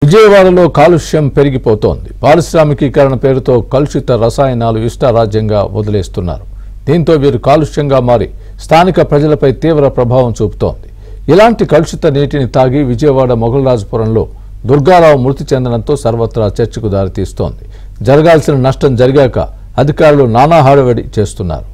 విజయవాడలో కాలుష్యం పెరిగిపోతోంది. పారిశ్రామికీకరణ పేరుతో కలుషిత రసాయనాలు ఇష్టారాజ్యంగా వదిలేస్తున్నారు. దీంతో వీరు కాలుష్యంగా మారి స్థానిక ప్రజలపై తీవ్ర ప్రభావం చూపుతోంది. ఇలాంటి కలుషిత నీటిని తాగి విజయవాడ మొగల్రాజపురంలో దుర్గారావు మృతి చెందడంతో సర్వత్రా చర్చకు దారితీస్తోంది. జరగాల్సిన నష్టం జరిగాక అధికారులు నానా హడావిడి చేస్తున్నారు.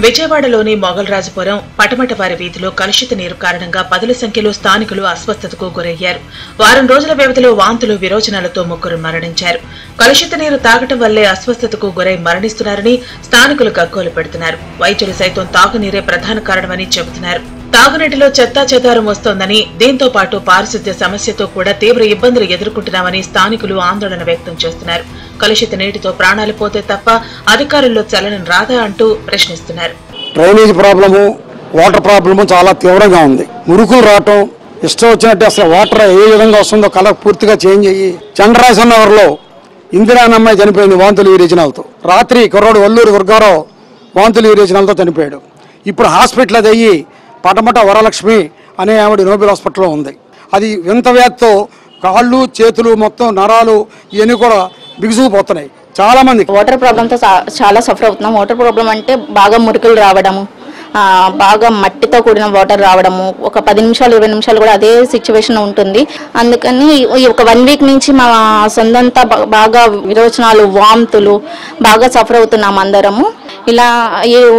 విజయవాడలోని మొగల్రాజపురం పటమటవారి వీధిలో కలుషిత నీరు కారణంగా పదుల సంఖ్యలో స్థానికులు అస్వస్థతకు గురయ్యారు. వారం రోజుల వ్యవధిలో వాంతులు విరోచనాలతో ముగ్గురు మరణించారు. కలుషిత నీరు తాగటం వల్లే అస్వస్థతకు గురై మరణిస్తున్నారని స్థానికులు గగ్గోలు పెడుతున్నారు. వైద్యులు సైతం తాగునీరే ప్రధాన కారణమని చెబుతున్నారు. తాగునీటిలో చెత్తా చెదారం వస్తోందని, దీంతో పాటు పారిశుద్ధ్య సమస్యతో కూడా తీవ్ర ఇబ్బందులు ఎదుర్కొంటున్నామని స్థానికులు ఆందోళన వ్యక్తం చేస్తున్నారు. కలుషిత నీటితో ప్రాణాలు పోతే తప్ప అధికారుల్లో చలనం రాదా అంటూ ప్రశ్నిస్తున్నారు. డ్రైనేజ్ ప్రాబ్లము, వాటర్ ప్రాబ్లము చాలా తీవ్రంగా ఉంది. మురుకులు రావటం, ఇష్టం వచ్చినట్టు అసలు వాటర్ ఏ విధంగా వస్తుందో కలర్ పూర్తిగా చేంజ్ అయ్యి చంద్రరాజన్ నగర్లో ఇందిరానమ్మాయి చనిపోయింది వాంతులు విరేచనాలతో. రాత్రి కుర్రోడు వల్లూరు దుర్గారావు వాంతులు విరేచనాలతో చనిపోయాడు. ఇప్పుడు హాస్పిటల్ అది అయ్యి పటమట వరలక్ష్మి అనే ఆవిడ నోబెల్ హాస్పిటల్లో ఉంది. అది వింత వ్యాధితో కాళ్ళు చేతులు మొత్తం నరాలు ఇవన్నీ కూడా బిగుసుకుపోతున్నాయి. చాలా మంది వాటర్ ప్రాబ్లంతో చాలా సఫర్ అవుతున్నాం. వాటర్ ప్రాబ్లం అంటే బాగా మురికలు రావడము, బాగా మట్టితో కూడిన వాటర్ రావడము, ఒక 10 నిమిషాలు 20 నిమిషాలు కూడా అదే సిచ్యువేషన్ ఉంటుంది. అందుకని ఒక 1 వీక్ నుంచి మా సొంతంతా బాగా విరోచనాలు, వాంతులు బాగా సఫర్ అవుతున్నాం అందరము. ఇలా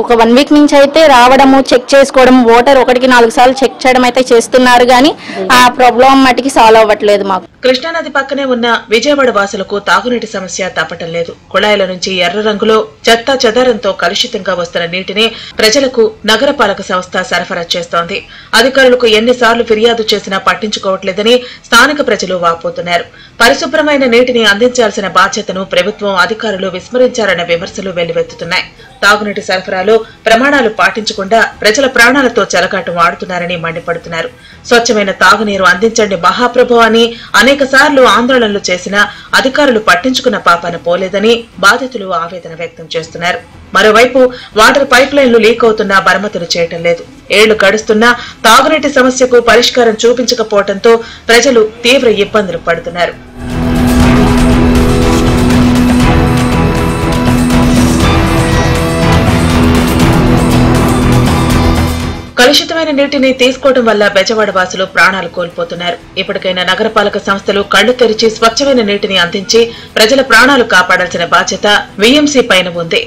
ఒక 1 వీక్ నుంచి అయితే రావడము, చెక్ చేసుకోవడం, వాటర్ 1కి 4 సార్లు చెక్ చేయడం అయితే చేస్తున్నారు, కానీ ఆ ప్రాబ్లం మట్టికి సాల్వ్ అవ్వట్లేదు. మాకు కృష్ణానది పక్కనే ఉన్న విజయవాడ వాసులకు తాగునీటి సమస్య తప్పటం లేదు. కుళాయిల నుంచి ఎర్ర రంగులో చెత్తా చెదారంతో కలుషితంగా వస్తున్న నీటిని ప్రజలకు నగరపాలక సంస్థ సరఫరా చేస్తోంది. అధికారులకు ఎన్నిసార్లు ఫిర్యాదు చేసినా పట్టించుకోవట్లేదని స్థానిక ప్రజలు వాపోతున్నారు. పరిశుభ్రమైన నీటిని అందించాల్సిన బాధ్యతను ప్రభుత్వం, అధికారులు విస్మరించారన్న విమర్శలు వెల్లువెత్తుతున్నాయి. తాగునీటి సరఫరాలో ప్రమాణాలు పాటించకుండా ప్రజల ప్రాణాలతో చెలగాటం ఆడుతున్నారని మండిపడుతున్నారు. స్వచ్ఛమైన తాగునీరు అందించండి మహాప్రభు అని అనేక సార్లు ఆందోళనలు చేసినా అధికారులు పట్టించుకున్న పాపాన పోలేదని బాధితులు ఆవేదన వ్యక్తం చేస్తున్నారు. మరోవైపు వాటర్ పైప్ లైన్లు లీక్ అవుతున్నా మరమ్మతులు చేయటం లేదు. ఏళ్లు గడుస్తున్నా తాగునీటి సమస్యకు పరిష్కారం చూపించకపోవడంతో ప్రజలు తీవ్ర ఇబ్బందులు పడుతున్నారు. కలుషితమైన నీటిని తీసుకోవడం వల్ల బెజవాడ వాసులు ప్రాణాలు కోల్పోతున్నారు. ఇప్పటికైనా నగరపాలక సంస్థలు కళ్లు తెరిచి స్వచ్ఛమైన నీటిని అందించి ప్రజల ప్రాణాలు కాపాడాల్సిన బాధ్యత వీఎంసీ పైన ఉంది.